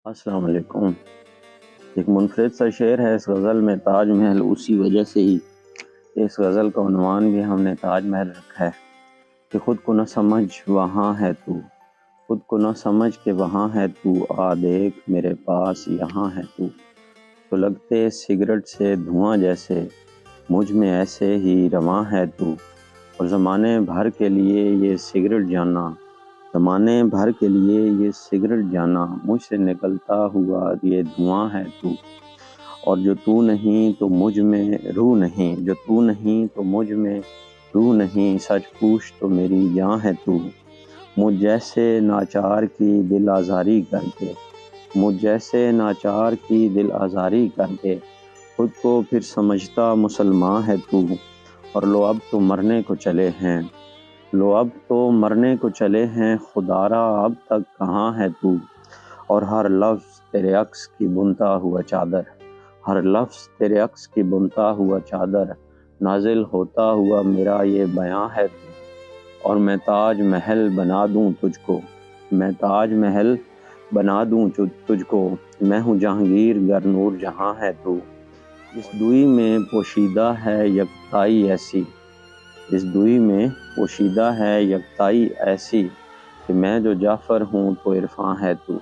السلام علیکم۔ ایک منفرد سا شعر ہے اس غزل میں، تاج محل، اسی وجہ سے ہی اس غزل کا عنوان بھی ہم نے تاج محل رکھا ہے کہ خود کو نہ سمجھ وہاں ہے تو، خود کو نہ سمجھ کہ وہاں ہے تو، آ دیکھ میرے پاس یہاں ہے تو لگتے سگریٹ سے دھواں جیسے مجھ میں ایسے ہی رواں ہے تو، اور زمانے بھر کے لیے یہ سگریٹ جانا، زمانے بھر کے لیے یہ سگریٹ جانا، مجھ سے نکلتا ہوا یہ دھواں ہے تو، اور جو تو نہیں تو مجھ میں روح نہیں، جو تو نہیں تو مجھ میں روح نہیں، سچ پوچھ تو میری جاں ہے تو، مجھ جیسے ناچار کی دل آزاری کر کے، مجھ جیسے ناچار کی دل آزاری کر کے خود کو پھر سمجھتا مسلمان ہے تو، اور لو اب تو مرنے کو چلے ہیں، لو اب تو مرنے کو چلے ہیں، خدارا اب تک کہاں ہے تو، اور ہر لفظ تیرے عکس کی بنتا ہوا چادر، ہر لفظ تیرے عکس کی بنتا ہوا چادر، نازل ہوتا ہوا میرا یہ بیاں ہے تو، اور میں تاج محل بنا دوں تجھ کو، میں تاج محل بنا دوں تجھ کو، میں ہوں جہانگیر گر نور جہاں ہے تو، اس دوئی میں پوشیدہ ہے یکتائی ایسی، اس دوئی میں پوشیدہ ہے یکتائی ایسی، کہ میں جو جعفر ہوں تو عرفاں ہے تو۔